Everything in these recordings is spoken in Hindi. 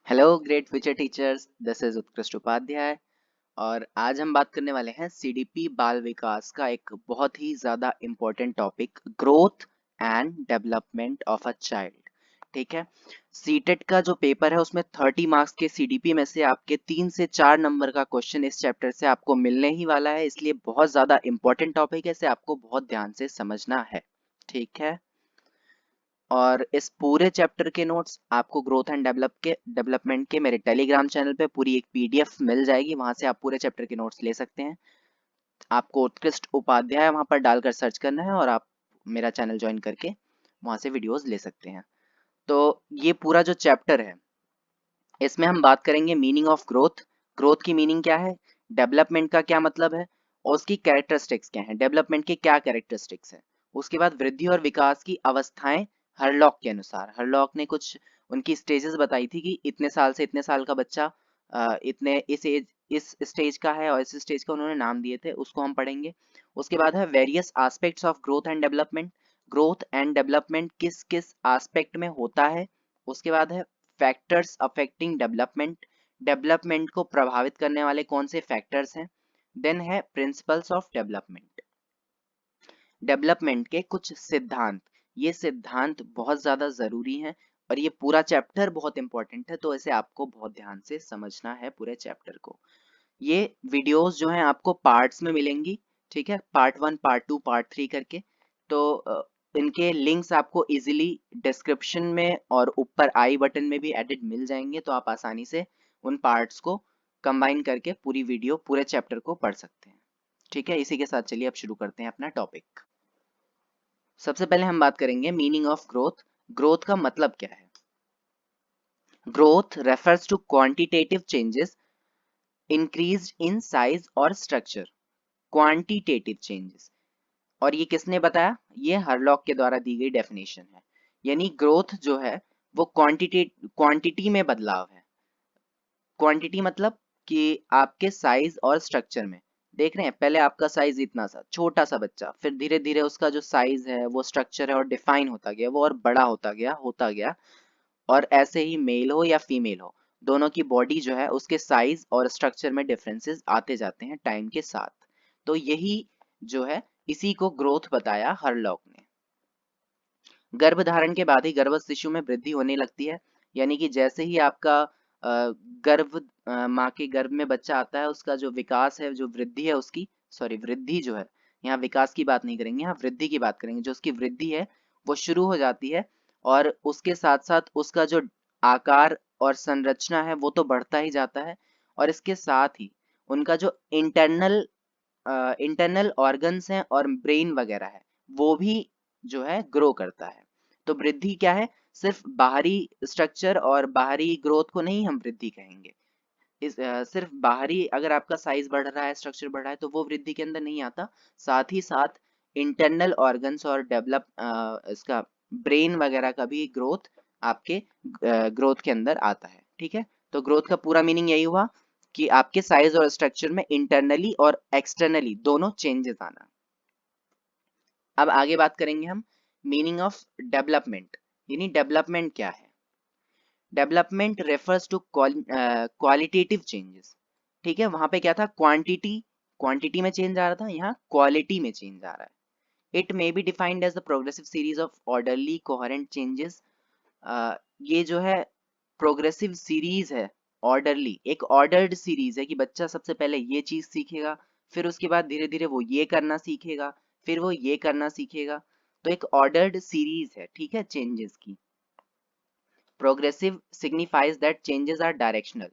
Hello great future teachers, this is उत्कृष्ट उपाध्याय। और आज हम बात करने वाले हैं सीडीपी बाल विकास का एक बहुत ही ज्यादा important topic, growth and development of a child. ठीक है। सीटेट का जो पेपर है उसमें 30 मार्क्स के सीडीपी में से आपके 3 से 4 नंबर का क्वेश्चन इस चैप्टर से आपको मिलने ही वाला है, इसलिए बहुत ज्यादा इम्पोर्टेंट टॉपिक है, इसे आपको बहुत ध्यान से समझना है। ठीक है। और इस पूरे चैप्टर के नोट्स आपको ग्रोथ एंड डेवलपमेंट के मेरे टेलीग्राम चैनल पे पूरी एक पीडीएफ मिल जाएगी, वहां से आप पूरे चैप्टर के नोट्स ले सकते हैं। आपको उत्कृष्ट उपाध्याय वहां पर डालकर सर्च करना है और आप मेरा चैनल ज्वाइन करके वहां से वीडियोस ले सकते हैं। तो ये पूरा जो चैप्टर है इसमें हम बात करेंगे मीनिंग ऑफ ग्रोथ। ग्रोथ की मीनिंग क्या है, डेवलपमेंट का क्या मतलब है और उसकी कैरेक्टरिस्टिक्स क्या है, डेवलपमेंट के क्या कैरेक्टरिस्टिक्स है। उसके बाद वृद्धि और विकास की अवस्थाएं हरलॉक के अनुसार। हरलॉक ने कुछ उनकी स्टेजेस बताई थी कि इतने साल से इतने साल का बच्चा इतने इस एज इस स्टेज का है और इस स्टेज का उन्होंने नाम दिए थे, उसको हम पढ़ेंगे। उसके बाद है various aspects of growth and development. Growth and development किस किस एस्पेक्ट में होता है। उसके बाद है फैक्टर्स अफेक्टिंग डेवलपमेंट। डेवलपमेंट को प्रभावित करने वाले कौन से फैक्टर्स हैं। देन है प्रिंसिपल्स ऑफ डेवलपमेंट। डेवलपमेंट के कुछ सिद्धांत। ये सिद्धांत बहुत ज्यादा जरूरी हैं और ये पूरा चैप्टर बहुत इंपॉर्टेंट है, तो इसे आपको बहुत ध्यान से समझना है पूरे चैप्टर को। ये वीडियोस जो हैं आपको पार्ट्स में मिलेंगी। ठीक है, पार्ट 1, पार्ट 2, पार्ट 3 करके। तो इनके लिंक्स आपको इजीली डिस्क्रिप्शन में और ऊपर आई बटन में भी एडिट मिल जाएंगे, तो आप आसानी से उन पार्ट्स को कंबाइन करके पूरी वीडियो पूरे चैप्टर को पढ़ सकते हैं। ठीक है, इसी के साथ चलिए अब शुरू करते हैं अपना टॉपिक। सबसे पहले हम बात करेंगे मीनिंग ऑफ ग्रोथ। ग्रोथ का मतलब क्या है। Growth refers to quantitative changes increased in size और स्ट्रक्चर। Quantitative changes. और ये किसने बताया, ये हरलॉक के द्वारा दी गई डेफिनेशन है। यानी ग्रोथ जो है वो क्वांटिटी में बदलाव है। क्वांटिटी मतलब कि आपके साइज और स्ट्रक्चर में। देख रहे हैं, पहले आपका साइज इतना सा छोटा सा बच्चा, फिर धीरे धीरे उसका जो साइज है वो स्ट्रक्चर है और डिफाइन होता गया, वो और बड़ा होता गया। और ऐसे ही मेल हो या फीमेल हो, दोनों की बॉडी जो है उसके साइज और स्ट्रक्चर में डिफरेंसेस आते जाते हैं टाइम के साथ। तो यही जो है, इसी को ग्रोथ बताया हरलॉक ने। गर्भ धारण के बाद ही गर्भस्थ शिशु में वृद्धि होने लगती है। यानी कि जैसे ही आपका गर्भ माँ के गर्भ में बच्चा आता है, उसका जो विकास है, जो वृद्धि है उसकी, सॉरी वृद्धि जो है, यहाँ विकास की बात नहीं करेंगे, यहाँ वृद्धि की बात करेंगे। जो उसकी वृद्धि है वो शुरू हो जाती है और उसके साथ साथ उसका जो आकार और संरचना है वो तो बढ़ता ही जाता है। और इसके साथ ही उनका जो इंटरनल ऑर्गन्स हैं और ब्रेन वगैरह है वो भी जो है ग्रो करता है। तो वृद्धि क्या है, सिर्फ बाहरी स्ट्रक्चर और बाहरी ग्रोथ को नहीं हम वृद्धि कहेंगे। सिर्फ बाहरी अगर आपका साइज बढ़ रहा है, स्ट्रक्चर बढ़ रहा है, तो वो वृद्धि के अंदर नहीं आता। साथ ही साथ इंटरनल ऑर्गन्स और डेवलप इसका ब्रेन वगैरह का भी ग्रोथ आपके ग्रोथ के अंदर आता है। ठीक है, तो ग्रोथ का पूरा मीनिंग यही हुआ कि आपके साइज और स्ट्रक्चर में इंटरनली और एक्सटर्नली दोनों चेंजेस आना। अब आगे बात करेंगे हम मीनिंग ऑफ डेवलपमेंट। यानी डेवलपमेंट क्या है। Development refers to qualitative changes. ठीक है, वहां पे क्या था, क्वांटिटी में चेंज आ रहा था, यहाँ क्वालिटी में चेंज आ रहा है। It may be defined as the progressive series of orderly coherent changes. ये जो है प्रोग्रेसिव सीरीज है, ऑर्डरली, एक ऑर्डर्ड सीरीज है कि बच्चा सबसे पहले ये चीज सीखेगा, फिर उसके बाद धीरे धीरे वो ये करना सीखेगा, फिर वो ये करना सीखेगा। तो एक ऑर्डर्ड सीरीज है, ठीक है, चेंजेस की। Progressive signifies that changes are directional,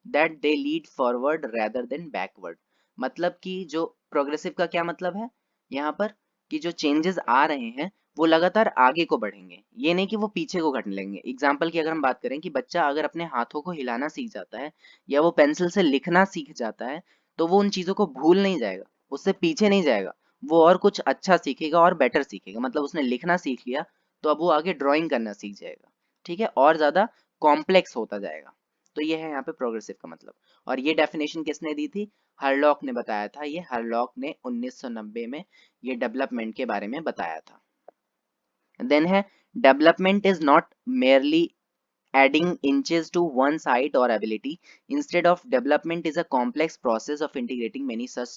that they lead forward rather than backward। मतलब कि जो प्रोग्रेसिव का क्या मतलब है यहाँ पर, कि जो चेंजेस आ रहे हैं वो लगातार आगे को बढ़ेंगे, ये नहीं कि वो पीछे को घटने लगेंगे। एग्जाम्पल की अगर हम बात करें कि बच्चा अगर अपने हाथों को हिलाना सीख जाता है या वो पेंसिल से लिखना सीख जाता है, तो वो उन चीजों को भूल नहीं जाएगा, उससे पीछे नहीं जाएगा, वो और कुछ अच्छा सीखेगा और बेटर सीखेगा। मतलब उसने लिखना सीख लिया तो अब वो आगे ड्राइंग करना सीख जाएगा। ठीक है, और ज्यादा कॉम्प्लेक्स होता जाएगा। तो ये है यहाँ पे प्रोग्रेसिव का मतलब। और ये डेफिनेशन किसने दी थी, हरलॉक ने बताया था। ये हरलॉक ने 1990 में ये डेवलपमेंट के बारे में बताया था। देन है development is not merely adding inches to one's height or ability. Instead of development is a complex process of integrating many such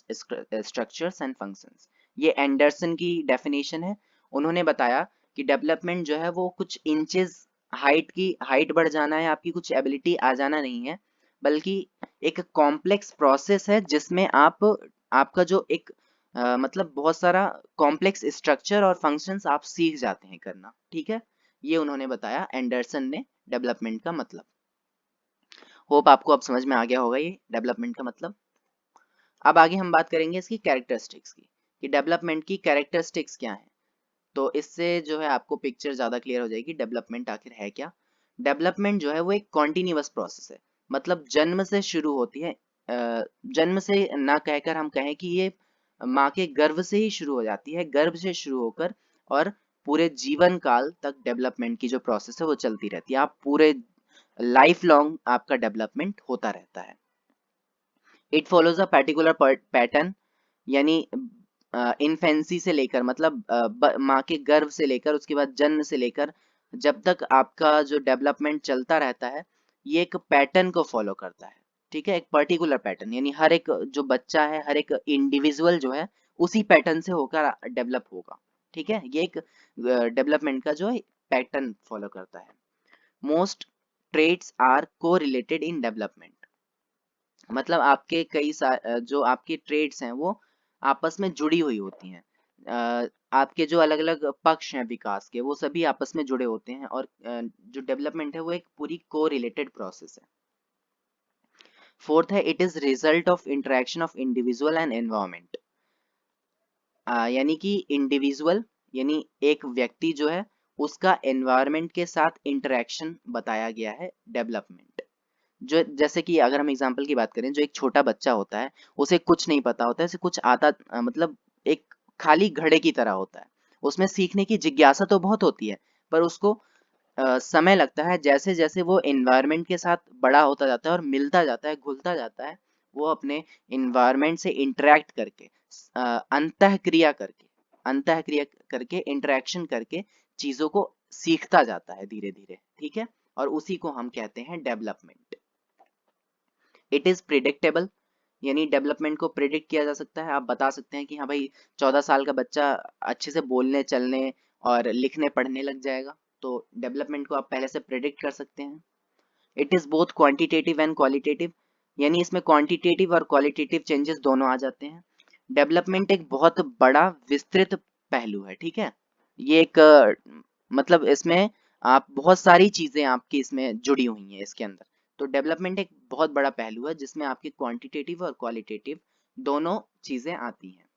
structures and functions. ये एंडरसन की डेफिनेशन है। उन्होंने बताया कि डेवलपमेंट जो है वो कुछ इंचेस हाइट बढ़ जाना है, आपकी कुछ एबिलिटी आ जाना नहीं है, बल्कि एक कॉम्प्लेक्स प्रोसेस है जिसमें आपका जो एक मतलब बहुत सारा कॉम्प्लेक्स स्ट्रक्चर और फंक्शंस आप सीख जाते हैं करना। ठीक है, ये उन्होंने बताया एंडरसन ने डेवलपमेंट का मतलब। होप आपको अब समझ में आ गया होगा ये डेवलपमेंट का मतलब। अब आगे हम बात करेंगे इसकी कैरेक्टरिस्टिक्स की, कि डेवलपमेंट की कैरेक्टरिस्टिक्स क्या है। तो इससे जो है आपको पिक्चर ज्यादा क्लियर हो जाएगी डेवलपमेंट आखिर है क्या। डेवलपमेंट जो है वो एक कॉन्टिन्यूअस प्रोसेस है, मतलब जन्म से शुरू होती है। जन्म से ना कहकर हम कहें कि ये माँ के गर्भ से ही शुरू हो जाती है, गर्भ से शुरू होकर और पूरे जीवन काल तक डेवलपमेंट की जो प्रोसेस है वो चलती रहती है। आप पूरे लाइफ लॉन्ग आपका डेवलपमेंट होता रहता है। It follows a particular pattern, यानी इन्फेंसी से लेकर मतलब माँ के गर्भ से लेकर उसके बाद जन्म से लेकर जब तक आपका जो डेवलपमेंट चलता रहता है, ये एक पैटर्न को फॉलो करता है। ठीक है, एक पर्टिकुलर पैटर्न, यानी हर एक जो बच्चा है, हर एक इंडिविजुअल जो है उसी पैटर्न से होकर डेवलप होगा। ठीक है, ये एक डेवलपमेंट का जो है पैटर्न फॉलो करता है। मोस्ट ट्रेट्स आर को रिलेटेड इन डेवलपमेंट, मतलब आपके जो आपके ट्रेड्स हैं वो आपस में जुड़ी हुई होती हैं। आपके जो अलग अलग पक्ष हैं विकास के वो सभी आपस में जुड़े होते हैं, और जो डेवलपमेंट है वो एक पूरी को रिलेटेड प्रोसेस है। फोर्थ है it is result of interaction of individual and environment, यानी कि इंडिविजुअल यानी एक व्यक्ति जो है उसका एनवायरमेंट के साथ इंटरेक्शन बताया गया है डेवलपमेंट। जो जैसे कि अगर हम एग्जांपल की बात करें, जो एक छोटा बच्चा होता है उसे कुछ नहीं पता होता है, उसे कुछ आता मतलब एक खाली घड़े की तरह होता है। उसमें सीखने की जिज्ञासा तो बहुत होती है, पर उसको समय लगता है। जैसे जैसे वो एनवायरनमेंट के साथ बड़ा होता जाता है और मिलता जाता है, घुलता जाता है, वो अपने एनवायरनमेंट से इंटरेक्ट करके अंतःक्रिया करके इंटरेक्शन करके चीजों को सीखता जाता है धीरे धीरे। ठीक है, और उसी को हम कहते हैं डेवलपमेंट। इट इज प्रिडिक्टेबल, यानी डेवलपमेंट को प्रिडिक्ट किया जा सकता है। आप बता सकते हैं कि हाँ भाई 14 साल का बच्चा अच्छे से बोलने चलने और लिखने पढ़ने लग जाएगा, तो डेवलपमेंट को आप पहले से प्रिडिक्ट कर सकते हैं। It is both quantitative and qualitative, यानी इसमें क्वांटिटेटिव और क्वालिटेटिव चेंजेस दोनों आ जाते हैं। डेवलपमेंट एक बहुत बड़ा विस्तृत पहलू है। ठीक है, ये एक मतलब इसमें आप बहुत सारी चीजें आपकी इसमें जुड़ी हुई हैं इसके अंदर। तो डेवलपमेंट एक बहुत बड़ा पहलू है जिसमें आपकी क्वांटिटेटिव और क्वालिटेटिव दोनों चीजें आती हैं।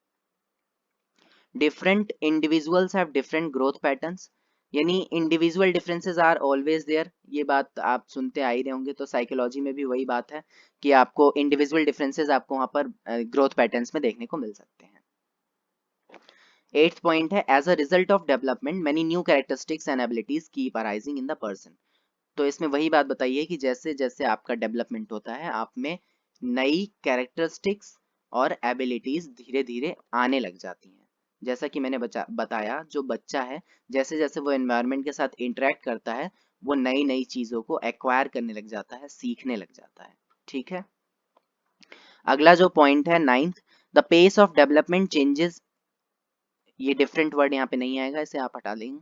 Different individuals have different growth patterns, यानी individual differences are always there. ये बात आप सुनते आ ही रहे होंगे, तो साइकोलॉजी में भी वही बात है कि आपको इंडिविजुअल डिफरेंसेस आपको वहां पर ग्रोथ पैटर्न्स में देखने को मिल सकते हैं। 8th पॉइंट है as a result of development many new characteristics and abilities keep arising in the person. तो इसमें वही बात बताइए कि जैसे जैसे आपका डेवलपमेंट होता है आप में नई कैरेक्टरिस्टिक्स और एबिलिटीज धीरे धीरे आने लग जाती हैं। जैसा कि मैंने बताया, जो बच्चा है जैसे जैसे वो एनवायरनमेंट के साथ इंटरेक्ट करता है वो नई नई चीजों को एक्वायर करने लग जाता है, सीखने लग जाता है। ठीक है, अगला जो पॉइंट है 9th, the pace of development changes. ये डिफरेंट वर्ड यहाँ पे नहीं आएगा, इसे आप हटा देंगे।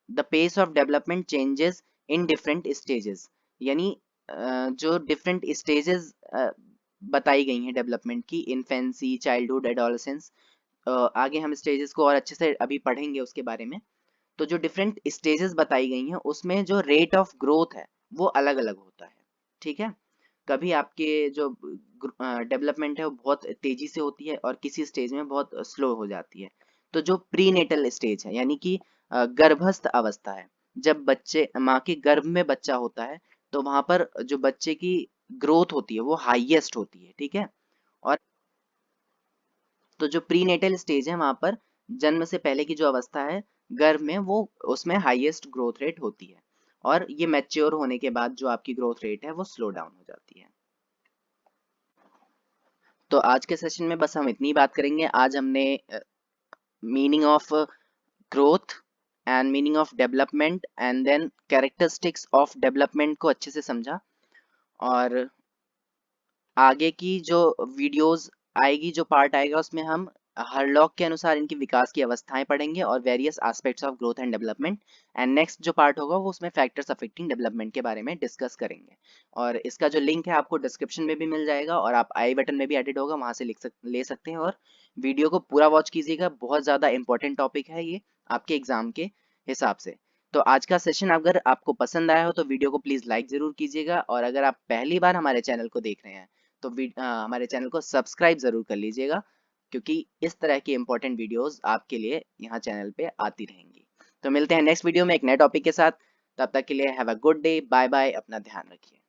The pace of development changes in different stages, यानी जो डिफरेंट स्टेजेस बताई गई हैं डेवलपमेंट की, इन्फेंसी, चाइल्डहुड, एडोलेसेंस। आगे हम स्टेजेस को और अच्छे से अभी पढ़ेंगे उसके बारे में। तो जो डिफरेंट स्टेजेस बताई गई हैं उसमें जो रेट ऑफ ग्रोथ है वो अलग अलग होता है। ठीक है, कभी आपके जो डेवलपमेंट है वो बहुत तेजी से होती है और किसी स्टेज में बहुत स्लो हो जाती है। तो जो प्रीनेटल स्टेज है यानी कि गर्भस्थ अवस्था है, जब बच्चे माँ के गर्भ में बच्चा होता है तो वहां पर जो बच्चे की ग्रोथ होती है वो हाईएस्ट होती है। ठीक है, और तो जो प्रीनेटल स्टेज है वहां पर जन्म से पहले की जो अवस्था है गर्भ में, वो उसमें हाईएस्ट ग्रोथ रेट होती है, और ये मैच्योर होने के बाद जो आपकी ग्रोथ रेट है वो स्लो डाउन हो जाती है। तो आज के सेशन में बस हम इतनी बात करेंगे। आज हमने meaning of growth and meaning of development and then characteristics of development को अच्छे से समझा। और आगे की जो वीडियोस आएगी, जो पार्ट आएगा, उसमें हम हरलॉक के अनुसार इनकी विकास की अवस्थाएं पढ़ेंगे और various aspects of growth and development. And next जो पार्ट होगा वो उसमें फैक्टर्स अफेक्टिंग डेवलपमेंट के बारे में डिस्कस करेंगे। और इसका जो लिंक है आपको डिस्क्रिप्शन में भी मिल जाएगा और आप आई बटन में भी एडिट होगा, वहां से ले सकते हैं। और वीडियो को पूरा वॉच कीजिएगा, बहुत ज़्यादा इंपॉर्टेंट टॉपिक है ये आपके एग्जाम के हिसाब से। तो आज का सेशन अगर आपको पसंद आया हो तो वीडियो को प्लीज़ लाइक ज़रूर कीजिएगा, और अगर आप पहली बार हमारे चैनल को देख रहे हैं तो हमारे चैनल को सब्सक्राइब ज़रूर कर लीजिएगा, क्योंकि इस तरह की इंपॉर्टेंट वीडियोस आपके लिए यहाँ चैनल पे आती रहेंगी। तो मिलते हैं नेक्स्ट वीडियो में एक नए टॉपिक के साथ। तब तक के लिए have a good day, bye bye, अपना ध्यान रखिए।